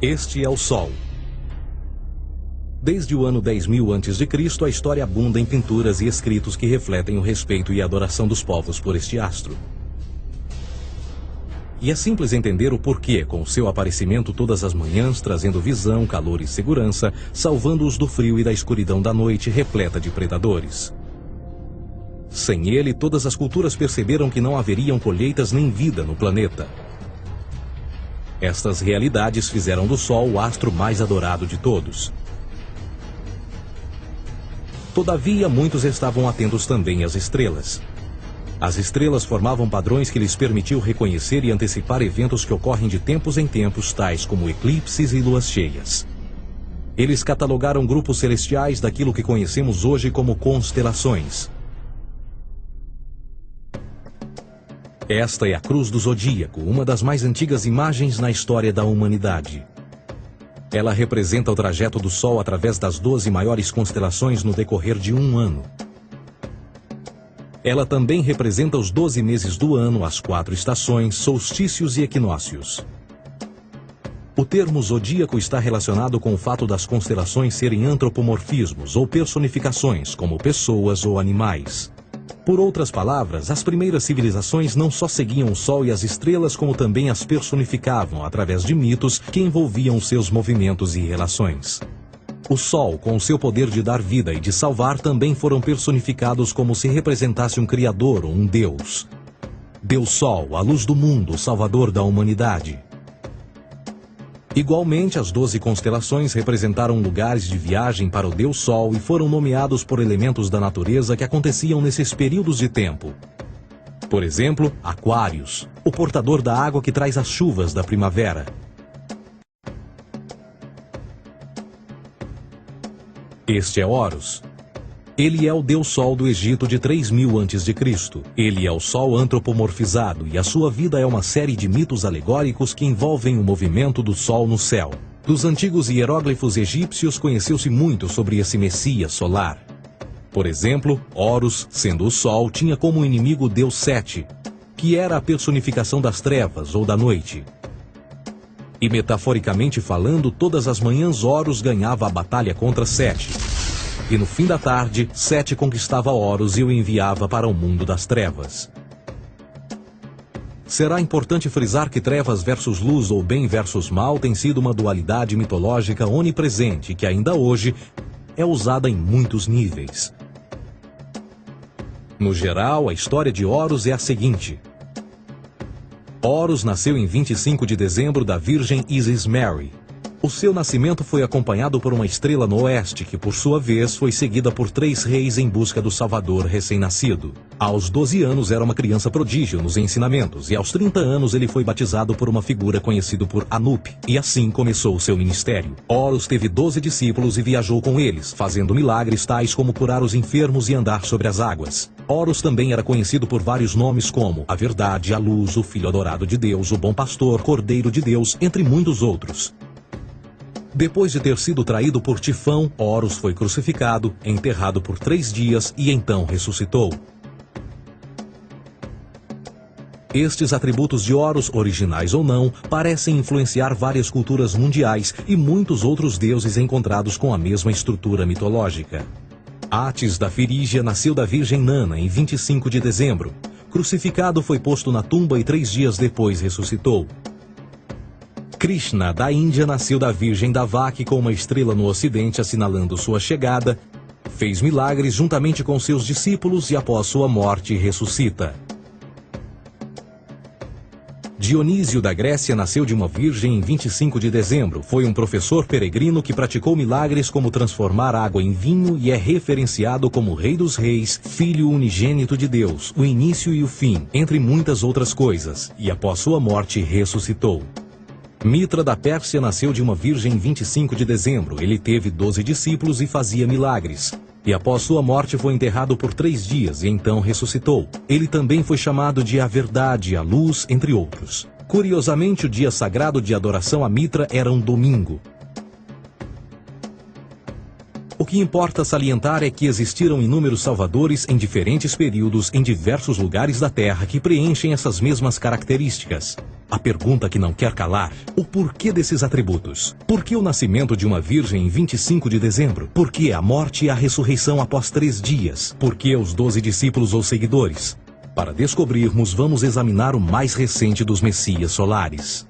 Este é o Sol. Desde o ano 10.000 a.C., a história abunda em pinturas e escritos que refletem o respeito e a adoração dos povos por este astro. E é simples entender o porquê, com seu aparecimento todas as manhãs, trazendo visão, calor e segurança, salvando-os do frio e da escuridão da noite repleta de predadores. Sem ele, todas as culturas perceberam que não haveriam colheitas nem vida no planeta. Estas realidades fizeram do Sol o astro mais adorado de todos. Todavia, muitos estavam atentos também às estrelas. As estrelas formavam padrões que lhes permitiam reconhecer e antecipar eventos que ocorrem de tempos em tempos, tais como eclipses e luas cheias. Eles catalogaram grupos celestiais daquilo que conhecemos hoje como constelações. Esta é a Cruz do Zodíaco, uma das mais antigas imagens na história da humanidade. Ela representa o trajeto do Sol através das 12 maiores constelações no decorrer de um ano. Ela também representa os 12 meses do ano, as 4 estações, solstícios e equinócios. O termo zodíaco está relacionado com o fato das constelações serem antropomorfismos ou personificações, como pessoas ou animais. Por outras palavras, as primeiras civilizações não só seguiam o Sol e as estrelas, como também as personificavam através de mitos que envolviam seus movimentos e relações. O Sol, com seu poder de dar vida e de salvar, também foram personificados como se representasse um criador ou um deus. Deus Sol, a luz do mundo, o salvador da humanidade. Igualmente, as 12 constelações representaram lugares de viagem para o Deus Sol e foram nomeados por elementos da natureza que aconteciam nesses períodos de tempo. Por exemplo, Aquários, o portador da água que traz as chuvas da primavera. Este é Horus. Ele é o Deus Sol do Egito de 3.000 a.C. Ele é o Sol antropomorfizado e a sua vida é uma série de mitos alegóricos que envolvem o movimento do Sol no céu. Dos antigos hieróglifos egípcios conheceu-se muito sobre esse Messias solar. Por exemplo, Horus, sendo o Sol, tinha como inimigo o Deus Sete, que era a personificação das trevas ou da noite. E metaforicamente falando, todas as manhãs Horus ganhava a batalha contra Sete. E no fim da tarde, Sete conquistava Horus e o enviava para o mundo das trevas. Será importante frisar que trevas versus luz ou bem versus mal tem sido uma dualidade mitológica onipresente que ainda hoje é usada em muitos níveis. No geral, a história de Horus é a seguinte. Horus nasceu em 25 de dezembro da Virgem Isis Mary. O seu nascimento foi acompanhado por uma estrela no oeste, que por sua vez foi seguida por 3 reis em busca do Salvador recém-nascido. Aos 12 anos era uma criança prodígio nos ensinamentos, e aos 30 anos ele foi batizado por uma figura conhecida por Anup, e assim começou o seu ministério. Horus teve 12 discípulos e viajou com eles, fazendo milagres tais como curar os enfermos e andar sobre as águas. Horus também era conhecido por vários nomes como a Verdade, a Luz, o Filho Adorado de Deus, o Bom Pastor, Cordeiro de Deus, entre muitos outros. Depois de ter sido traído por Tifão, Horus foi crucificado, enterrado por 3 dias e então ressuscitou. Estes atributos de Horus, originais ou não, parecem influenciar várias culturas mundiais e muitos outros deuses encontrados com a mesma estrutura mitológica. Atis da Firígia nasceu da Virgem Nana em 25 de dezembro. Crucificado, foi posto na tumba e 3 dias depois ressuscitou. Krishna, da Índia, nasceu da Virgem Davaki com uma estrela no ocidente assinalando sua chegada, fez milagres juntamente com seus discípulos e após sua morte ressuscita. Dionísio da Grécia nasceu de uma virgem em 25 de dezembro. Foi um professor peregrino que praticou milagres como transformar água em vinho e é referenciado como Rei dos Reis, Filho unigênito de Deus, o início e o fim, entre muitas outras coisas, e após sua morte ressuscitou. Mitra da Pérsia nasceu de uma virgem em 25 de dezembro. Ele teve 12 discípulos e fazia milagres. E após sua morte foi enterrado por 3 dias e então ressuscitou. Ele também foi chamado de a Verdade, a Luz, entre outros. Curiosamente, o dia sagrado de adoração a Mitra era um domingo. O que importa salientar é que existiram inúmeros salvadores em diferentes períodos em diversos lugares da Terra que preenchem essas mesmas características. A pergunta que não quer calar: o porquê desses atributos? Por que o nascimento de uma virgem em 25 de dezembro? Por que a morte e a ressurreição após 3 dias? Por que os 12 discípulos ou seguidores? Para descobrirmos, vamos examinar o mais recente dos Messias solares.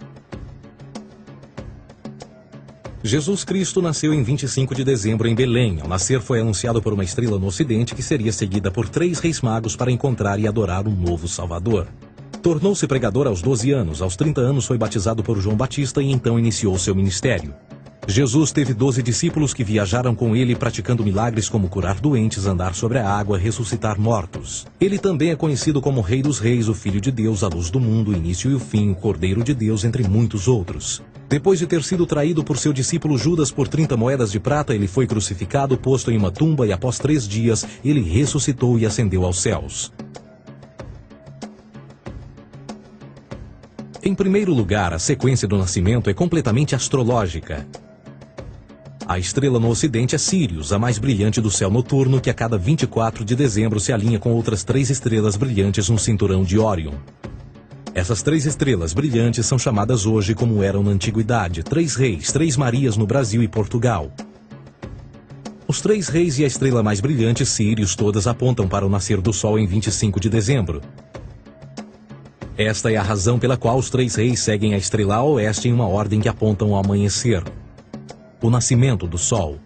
Jesus Cristo nasceu em 25 de dezembro em Belém. Ao nascer foi anunciado por uma estrela no ocidente que seria seguida por 3 reis magos para encontrar e adorar um novo Salvador. Tornou-se pregador aos 12 anos. Aos 30 anos foi batizado por João Batista e então iniciou seu ministério. Jesus teve 12 discípulos que viajaram com ele praticando milagres como curar doentes, andar sobre a água, ressuscitar mortos. Ele também é conhecido como Rei dos Reis, o Filho de Deus, a luz do mundo, o início e o fim, o Cordeiro de Deus, entre muitos outros. Depois de ter sido traído por seu discípulo Judas por 30 moedas de prata, ele foi crucificado, posto em uma tumba e após 3 dias ele ressuscitou e ascendeu aos céus. Em primeiro lugar, a sequência do nascimento é completamente astrológica. A estrela no ocidente é Sírius, a mais brilhante do céu noturno, que a cada 24 de dezembro se alinha com outras 3 estrelas brilhantes no cinturão de Órion. Essas 3 estrelas brilhantes são chamadas hoje, como eram na antiguidade, 3 reis, 3 Marias no Brasil e Portugal. Os 3 reis e a estrela mais brilhante, Sírius, todas apontam para o nascer do Sol em 25 de dezembro. Esta é a razão pela qual os 3 reis seguem a estrela a oeste em uma ordem que apontam ao amanhecer. O nascimento do Sol.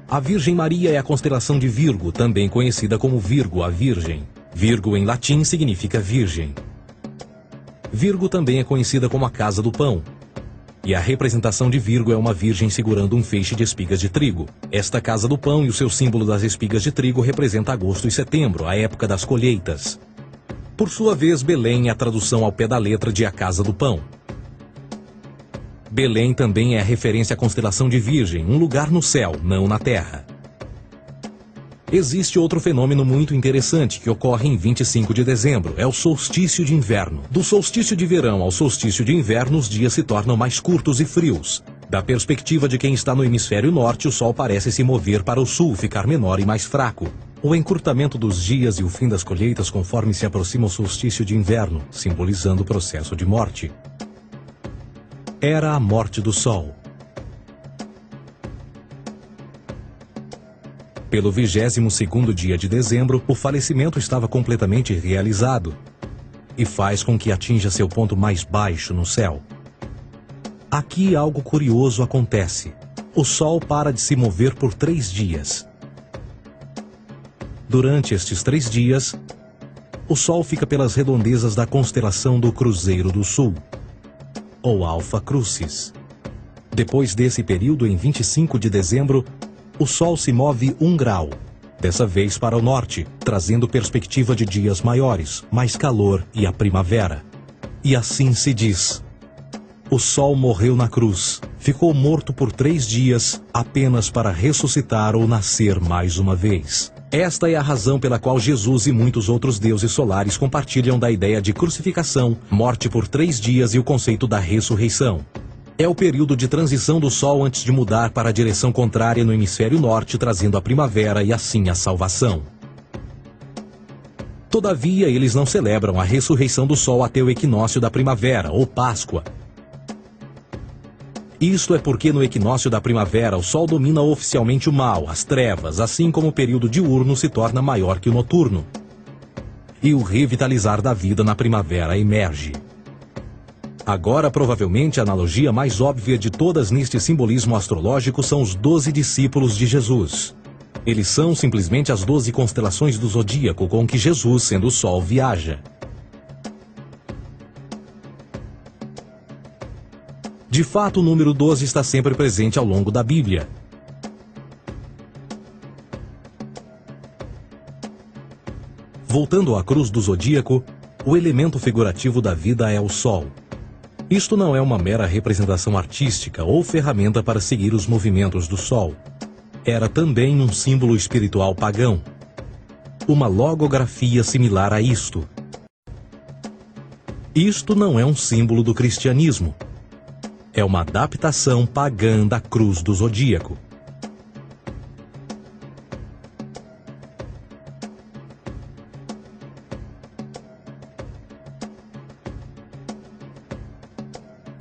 A Virgem Maria é a constelação de Virgo, também conhecida como Virgo, a Virgem. Virgo em latim significa virgem. Virgo também é conhecida como a casa do pão. E a representação de Virgo é uma virgem segurando um feixe de espigas de trigo. Esta casa do pão e o seu símbolo das espigas de trigo representa agosto e setembro, a época das colheitas. Por sua vez, Belém é a tradução ao pé da letra de a casa do pão. Belém também é a referência à constelação de Virgem, um lugar no céu, não na terra. Existe outro fenômeno muito interessante que ocorre em 25 de dezembro, é o solstício de inverno. Do solstício de verão ao solstício de inverno, os dias se tornam mais curtos e frios. Da perspectiva de quem está no hemisfério norte, o Sol parece se mover para o sul, ficar menor e mais fraco. O encurtamento dos dias e o fim das colheitas conforme se aproxima o solstício de inverno, simbolizando o processo de morte. Era a morte do Sol. Pelo 22º dia de dezembro, o falecimento estava completamente realizado e faz com que atinja seu ponto mais baixo no céu. Aqui algo curioso acontece. O Sol para de se mover por 3 dias. Durante estes 3 dias, o Sol fica pelas redondezas da constelação do Cruzeiro do Sul, ou Alfa Crucis. Depois desse período, em 25 de dezembro, o Sol se move 1 grau, dessa vez para o norte, trazendo perspectiva de dias maiores, mais calor e a primavera. E assim se diz: o Sol morreu na cruz, ficou morto por 3 dias, apenas para ressuscitar ou nascer mais uma vez. Esta é a razão pela qual Jesus e muitos outros deuses solares compartilham da ideia de crucificação, morte por 3 dias e o conceito da ressurreição. É o período de transição do Sol antes de mudar para a direção contrária no hemisfério norte, trazendo a primavera e assim a salvação. Todavia, eles não celebram a ressurreição do Sol até o equinócio da primavera, ou Páscoa. Isto é porque no equinócio da primavera o Sol domina oficialmente o mal, as trevas, assim como o período diurno se torna maior que o noturno. E o revitalizar da vida na primavera emerge. Agora, provavelmente, a analogia mais óbvia de todas neste simbolismo astrológico são os 12 discípulos de Jesus. Eles são simplesmente as 12 constelações do zodíaco com que Jesus, sendo o Sol, viaja. De fato, o número 12 está sempre presente ao longo da Bíblia. Voltando à cruz do zodíaco, o elemento figurativo da vida é o Sol. Isto não é uma mera representação artística ou ferramenta para seguir os movimentos do Sol. Era também um símbolo espiritual pagão. Uma logografia similar a isto. Isto não é um símbolo do cristianismo. É uma adaptação pagã da cruz do zodíaco.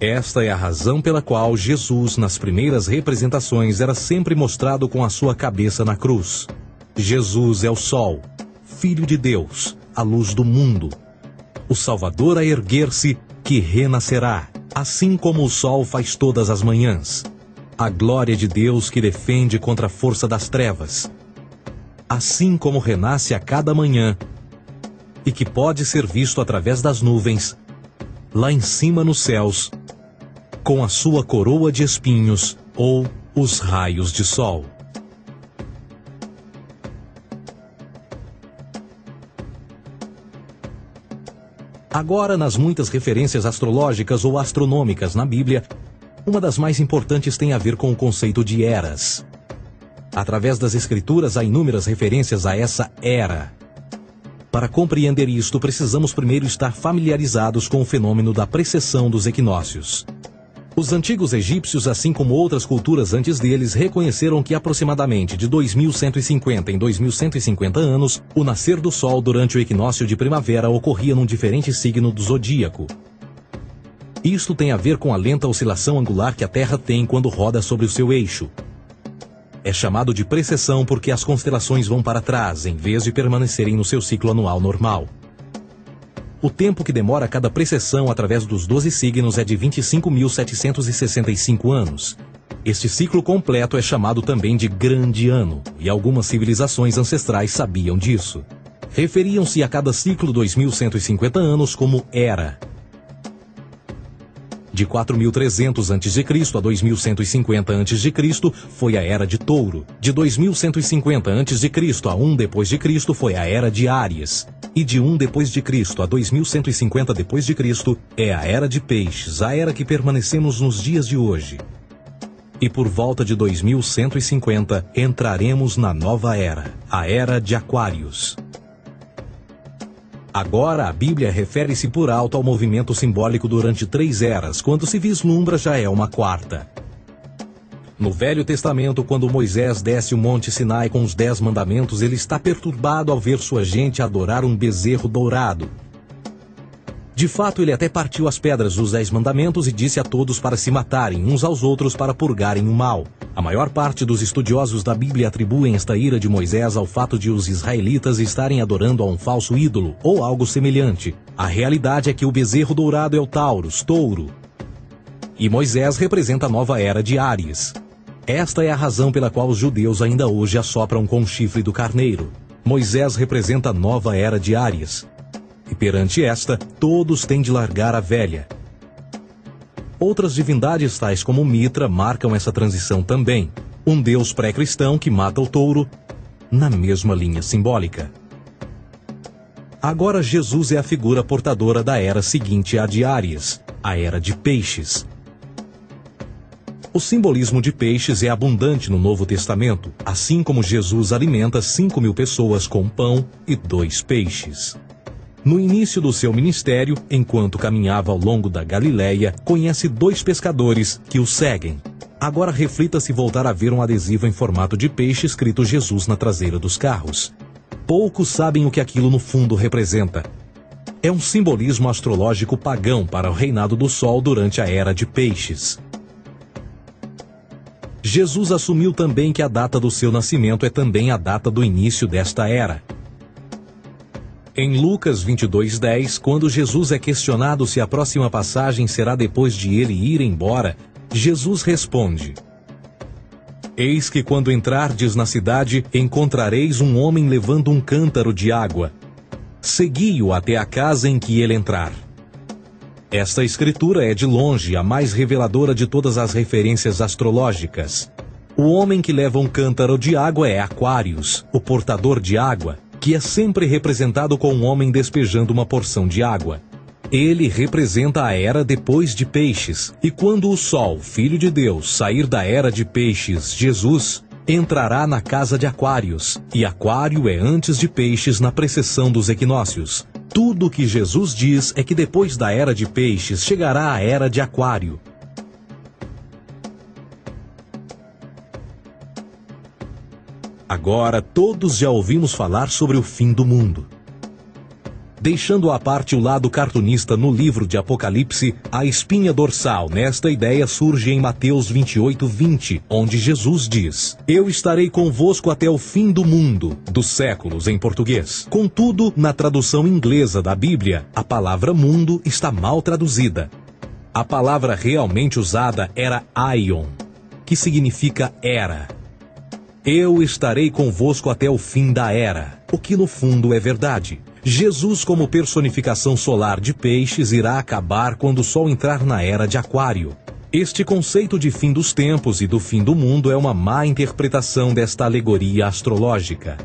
Esta é a razão pela qual Jesus, nas primeiras representações, era sempre mostrado com a sua cabeça na cruz. Jesus é o Sol, Filho de Deus, a luz do mundo. O Salvador a erguer-se, que renascerá, assim como o sol faz todas as manhãs. A glória de Deus que defende contra a força das trevas. Assim como renasce a cada manhã, e que pode ser visto através das nuvens, lá em cima nos céus, com a sua coroa de espinhos ou os raios de sol. Agora, nas muitas referências astrológicas ou astronômicas na Bíblia, uma das mais importantes tem a ver com o conceito de eras. Através das Escrituras há inúmeras referências a essa era. Para compreender isto, precisamos primeiro estar familiarizados com o fenômeno da precessão dos equinócios. Os antigos egípcios, assim como outras culturas antes deles, reconheceram que aproximadamente de 2150 em 2150 anos, o nascer do Sol durante o equinócio de primavera ocorria num diferente signo do zodíaco. Isto tem a ver com a lenta oscilação angular que a Terra tem quando roda sobre o seu eixo. É chamado de precessão porque as constelações vão para trás, em vez de permanecerem no seu ciclo anual normal. O tempo que demora cada precessão através dos 12 signos é de 25.765 anos. Este ciclo completo é chamado também de Grande Ano, e algumas civilizações ancestrais sabiam disso. Referiam-se a cada ciclo 2.150 anos como Era. De 4.300 a.C. a 2.150 a.C. foi a Era de Touro. De 2.150 a.C. a 1 d.C. foi a Era de Áries. E de 1 d.C. a 2.150 d.C. é a Era de Peixes, a era que permanecemos nos dias de hoje. E por volta de 2150 entraremos na nova era, a Era de Aquários. Agora a Bíblia refere-se por alto ao movimento simbólico durante 3 eras, quando se vislumbra já é uma quarta. No Velho Testamento, quando Moisés desce o Monte Sinai com os 10 mandamentos, ele está perturbado ao ver sua gente adorar um bezerro dourado. De fato, ele até partiu as pedras dos 10 mandamentos e disse a todos para se matarem uns aos outros para purgarem o mal. A maior parte dos estudiosos da Bíblia atribuem esta ira de Moisés ao fato de os israelitas estarem adorando a um falso ídolo ou algo semelhante. A realidade é que o bezerro dourado é o Taurus, touro. E Moisés representa a nova era de Áries. Esta é a razão pela qual os judeus ainda hoje assopram com o chifre do carneiro. Moisés representa a nova era de Áries. E perante esta, todos têm de largar a velha. Outras divindades, tais como Mitra, marcam essa transição também. Um deus pré-cristão que mata o touro, na mesma linha simbólica. Agora Jesus é a figura portadora da era seguinte à de Áries, a Era de Peixes. O simbolismo de peixes é abundante no Novo Testamento, assim como Jesus alimenta 5.000 pessoas com pão e 2 peixes. No início do seu ministério, enquanto caminhava ao longo da Galileia, conhece 2 pescadores que o seguem. Agora reflita se voltar a ver um adesivo em formato de peixe escrito Jesus na traseira dos carros. Poucos sabem o que aquilo no fundo representa. É um simbolismo astrológico pagão para o reinado do Sol durante a Era de Peixes. Jesus assumiu também que a data do seu nascimento é também a data do início desta era. Em Lucas 22:10, quando Jesus é questionado se a próxima passagem será depois de ele ir embora, Jesus responde: Eis que quando entrardes na cidade, encontrareis um homem levando um cântaro de água. Segui-o até a casa em que ele entrar. Esta escritura é de longe a mais reveladora de todas as referências astrológicas. O homem que leva um cântaro de água é Aquários, o portador de água, que é sempre representado com um homem despejando uma porção de água. Ele representa a era depois de Peixes, e quando o Sol, Filho de Deus, sair da era de Peixes, Jesus, entrará na casa de Aquários, e Aquário é antes de Peixes na precessão dos equinócios. Tudo o que Jesus diz é que depois da era de peixes chegará a era de aquário. Agora todos já ouvimos falar sobre o fim do mundo. Deixando à parte o lado cartunista no livro de Apocalipse, a espinha dorsal nesta ideia surge em Mateus 28:20, onde Jesus diz: Eu estarei convosco até o fim do mundo, dos séculos em português. Contudo, na tradução inglesa da Bíblia, a palavra mundo está mal traduzida. A palavra realmente usada era aion, que significa era. Eu estarei convosco até o fim da era, o que no fundo é verdade. Jesus, como personificação solar de peixes, irá acabar quando o Sol entrar na era de aquário. Este conceito de fim dos tempos e do fim do mundo é uma má interpretação desta alegoria astrológica.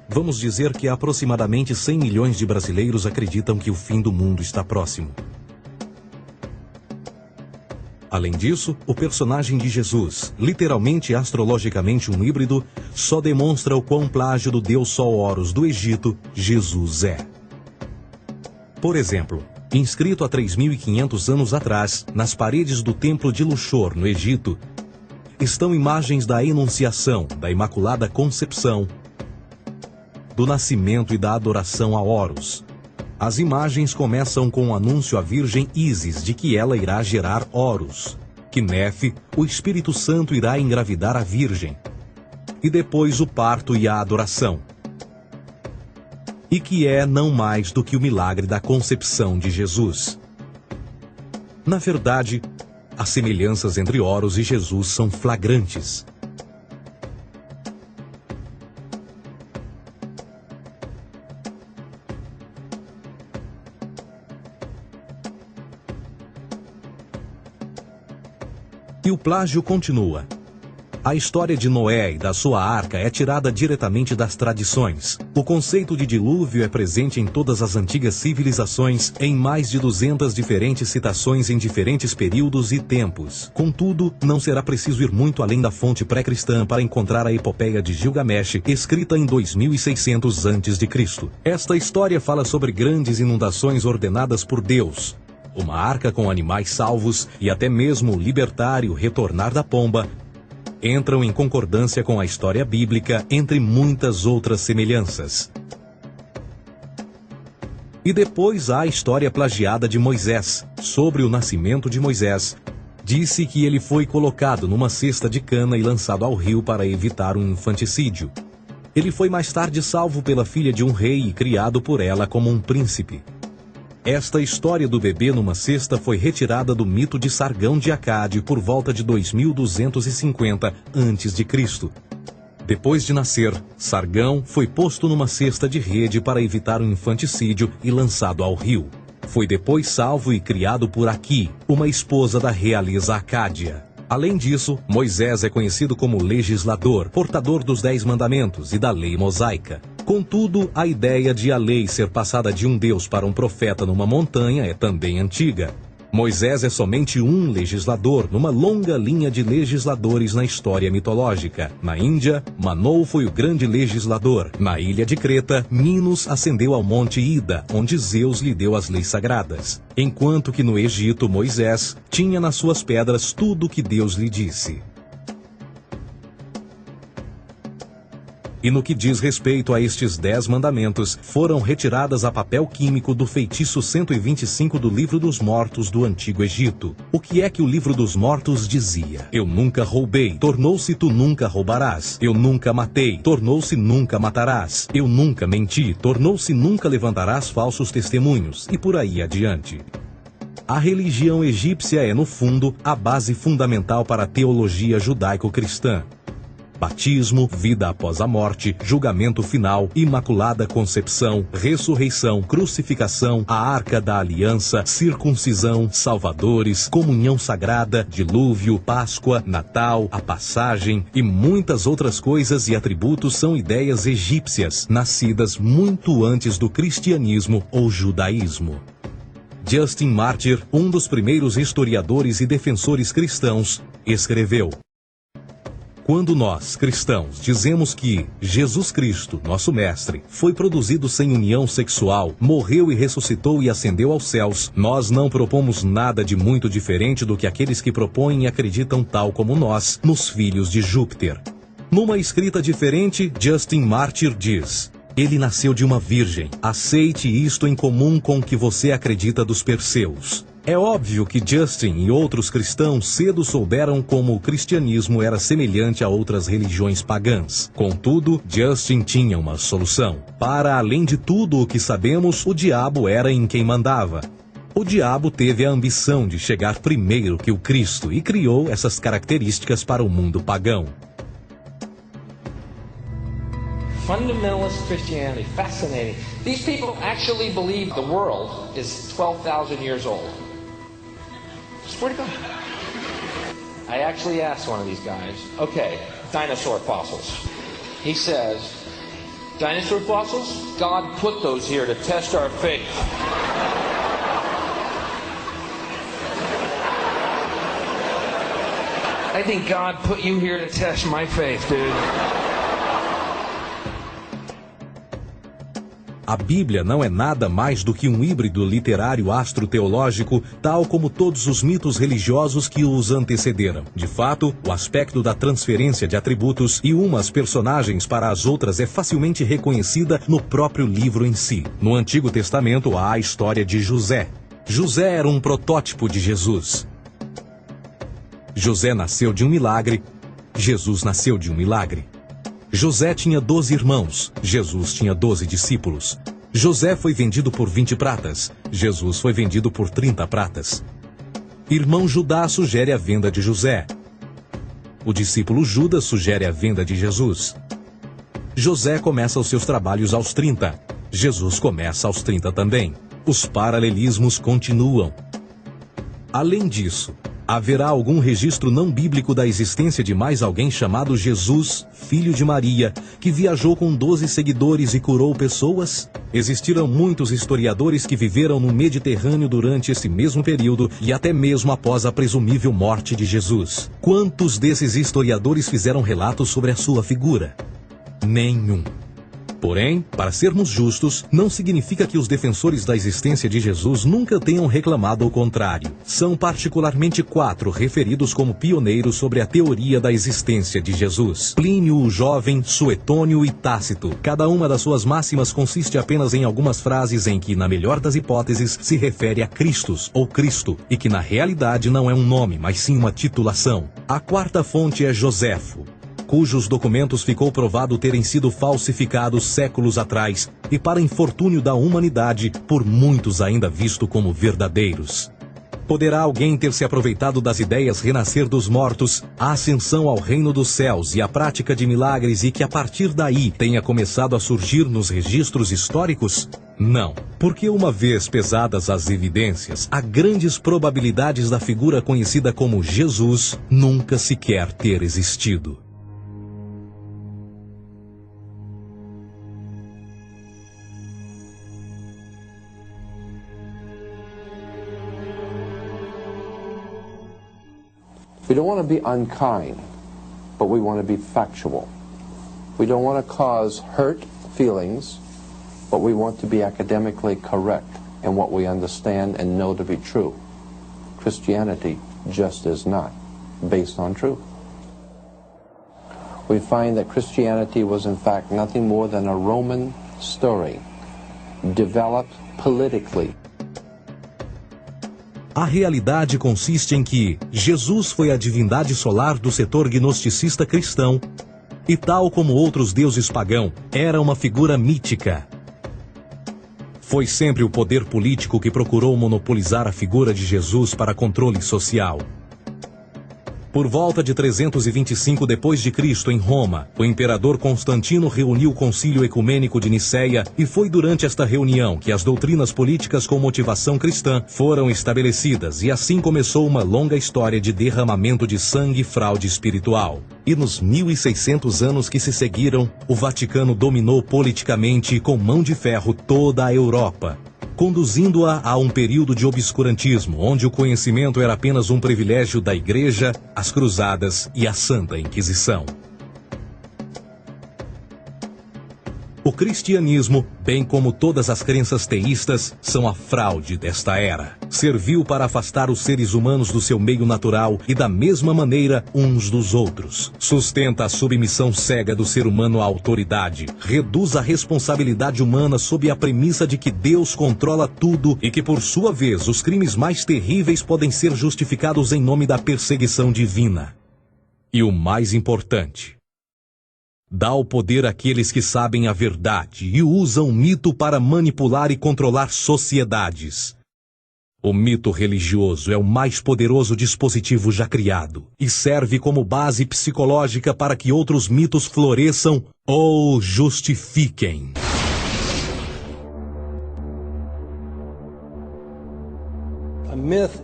Vamos dizer que aproximadamente 100 milhões de brasileiros acreditam que o fim do mundo está próximo. Além disso, o personagem de Jesus, literalmente e astrologicamente um híbrido, só demonstra o quão plágio do deus Sol Horus do Egito, Jesus é. Por exemplo, inscrito há 3.500 anos atrás, nas paredes do templo de Luxor, no Egito, estão imagens da Enunciação, da Imaculada Concepção, do nascimento e da adoração a Horus. As imagens começam com o anúncio à Virgem Ísis de que ela irá gerar Horus, que Nefe, o Espírito Santo, irá engravidar a Virgem, e depois o parto e a adoração, e que é não mais do que o milagre da concepção de Jesus. Na verdade, as semelhanças entre Horus e Jesus são flagrantes. E o plágio continua. A história de Noé e da sua arca é tirada diretamente das tradições. O conceito de dilúvio é presente em todas as antigas civilizações, em mais de 200 diferentes citações em diferentes períodos e tempos. Contudo, não será preciso ir muito além da fonte pré-cristã para encontrar a epopeia de Gilgamesh, escrita em 2600 a.C. Esta história fala sobre grandes inundações ordenadas por Deus, uma arca com animais salvos e até mesmo o libertário retornar da pomba, entram em concordância com a história bíblica, entre muitas outras semelhanças. E depois há a história plagiada de Moisés. Sobre o nascimento de Moisés, disse que ele foi colocado numa cesta de cana e lançado ao rio para evitar um infanticídio. Ele foi mais tarde salvo pela filha de um rei e criado por ela como um príncipe. Esta história do bebê numa cesta foi retirada do mito de Sargão de Acade por volta de 2250 a.C. Depois de nascer, Sargão foi posto numa cesta de rede para evitar um infanticídio e lançado ao rio. Foi depois salvo e criado por Aqui, uma esposa da realeza Acádia. Além disso, Moisés é conhecido como legislador, portador dos 10 mandamentos e da lei mosaica. Contudo, a ideia de a lei ser passada de um deus para um profeta numa montanha é também antiga. Moisés é somente um legislador numa longa linha de legisladores na história mitológica. Na Índia, Manou foi o grande legislador. Na ilha de Creta, Minos ascendeu ao monte Ida, onde Zeus lhe deu as leis sagradas. Enquanto que no Egito, Moisés tinha nas suas pedras tudo o que Deus lhe disse. E no que diz respeito a estes 10 mandamentos, foram retiradas a papel químico do feitiço 125 do Livro dos Mortos do Antigo Egito. O que é que o Livro dos Mortos dizia? Eu nunca roubei, tornou-se tu nunca roubarás. Eu nunca matei, tornou-se nunca matarás. Eu nunca menti, tornou-se nunca levantarás falsos testemunhos, e por aí adiante. A religião egípcia é, no fundo, a base fundamental para a teologia judaico-cristã. Batismo, vida após a morte, julgamento final, imaculada concepção, ressurreição, crucificação, a arca da aliança, circuncisão, salvadores, comunhão sagrada, dilúvio, Páscoa, Natal, a passagem e muitas outras coisas e atributos são ideias egípcias, nascidas muito antes do cristianismo ou judaísmo. Justin Martyr, um dos primeiros historiadores e defensores cristãos, escreveu: Quando nós, cristãos, dizemos que Jesus Cristo, nosso Mestre, foi produzido sem união sexual, morreu e ressuscitou e ascendeu aos céus, nós não propomos nada de muito diferente do que aqueles que propõem e acreditam tal como nós, nos filhos de Júpiter. Numa escrita diferente, Justin Martyr diz: ele nasceu de uma virgem. Aceite isto em comum com o que você acredita dos Perseus. É óbvio que Justin e outros cristãos cedo souberam como o cristianismo era semelhante a outras religiões pagãs. Contudo, Justin tinha uma solução. Para além de tudo o que sabemos, o diabo era em quem mandava. O diabo teve a ambição de chegar primeiro que o Cristo e criou essas características para o mundo pagão. Fundamentalist Christianity, fascinating. These people actually believe the world is 12,000 years old. Swear to God. I actually asked one of these guys, okay, dinosaur fossils. He says, dinosaur fossils? God put those here to test our faith. I think God put you here to test my faith, dude. A Bíblia não é nada mais do que um híbrido literário astroteológico, tal como todos os mitos religiosos que os antecederam. De fato, o aspecto da transferência de atributos e umas personagens para as outras é facilmente reconhecida no próprio livro em si. No Antigo Testamento há a história de José. José era um protótipo de Jesus. José nasceu de um milagre. Jesus nasceu de um milagre. José tinha 12 irmãos, Jesus tinha 12 discípulos. José foi vendido por 20 pratas, Jesus foi vendido por 30 pratas. Irmão Judá sugere a venda de José. O discípulo Judas sugere a venda de Jesus. José começa os seus trabalhos aos 30, Jesus começa aos 30 também. Os paralelismos continuam. Além disso, haverá algum registro não bíblico da existência de mais alguém chamado Jesus, filho de Maria, que viajou com 12 seguidores e curou pessoas? Existiram muitos historiadores que viveram no Mediterrâneo durante esse mesmo período e até mesmo após a presumível morte de Jesus. Quantos desses historiadores fizeram relatos sobre a sua figura? Nenhum. Porém, para sermos justos, não significa que os defensores da existência de Jesus nunca tenham reclamado o contrário. São particularmente 4 referidos como pioneiros sobre a teoria da existência de Jesus: Plínio o Jovem, Suetônio e Tácito. Cada uma das suas máximas consiste apenas em algumas frases em que, na melhor das hipóteses, se refere a Christus ou Cristo, e que na realidade não é um nome, mas sim uma titulação. A 4ª fonte é Joséfo, cujos documentos ficou provado terem sido falsificados séculos atrás e, para infortúnio da humanidade, por muitos ainda visto como verdadeiros. Poderá alguém ter se aproveitado das ideias renascer dos mortos, a ascensão ao reino dos céus e a prática de milagres e que a partir daí tenha começado a surgir nos registros históricos? Não, porque uma vez pesadas as evidências, há grandes probabilidades da figura conhecida como Jesus nunca sequer ter existido. We don't want to be unkind, but we want to be factual. We don't want to cause hurt feelings, but we want to be academically correct in what we understand and know to be true. Christianity just is not based on truth. We find that Christianity was in fact nothing more than a Roman story, developed politically. A realidade consiste em que Jesus foi a divindade solar do setor gnosticista cristão e, tal como outros deuses pagãos, era uma figura mítica. Foi sempre o poder político que procurou monopolizar a figura de Jesus para controle social. Por volta de 325 d.C., em Roma, o imperador Constantino reuniu o Concílio Ecumênico de Niceia e foi durante esta reunião que as doutrinas políticas com motivação cristã foram estabelecidas e assim começou uma longa história de derramamento de sangue e fraude espiritual. E nos 1600 anos que se seguiram, o Vaticano dominou politicamente e com mão de ferro toda a Europa, conduzindo-a a um período de obscurantismo, onde o conhecimento era apenas um privilégio da Igreja, as Cruzadas e a Santa Inquisição. cristianismo, bem como todas as crenças teístas, são a fraude desta era. Serviu para afastar os seres humanos do seu meio natural e da mesma maneira uns dos outros. Sustenta a submissão cega do ser humano à autoridade. Reduz a responsabilidade humana sob a premissa de que Deus controla tudo e que, por sua vez, os crimes mais terríveis podem ser justificados em nome da perseguição divina. E o mais importante, dá o poder àqueles que sabem a verdade e usam o mito para manipular e controlar sociedades. O mito religioso é o mais poderoso dispositivo já criado e serve como base psicológica para que outros mitos floresçam ou justifiquem. A myth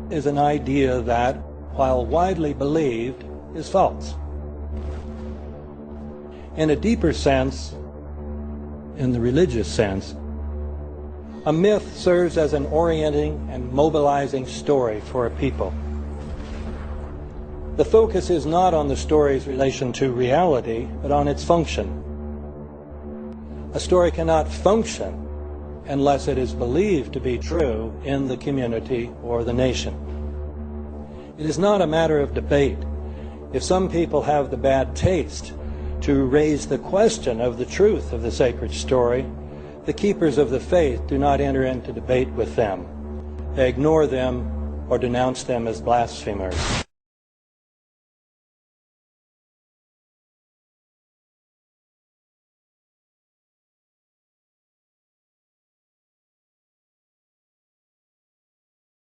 is an idea that, while widely believed, is false. In a deeper sense, in the religious sense, a myth serves as an orienting and mobilizing story for a people. The focus is not on the story's relation to reality, but on its function. A story cannot function unless it is believed to be true in the community or the nation. It is not a matter of debate. If some people have the bad taste to raise the question of the truth of the sacred story, the keepers of the faith do not enter into debate with them. They ignore them or denounce them as blasphemers.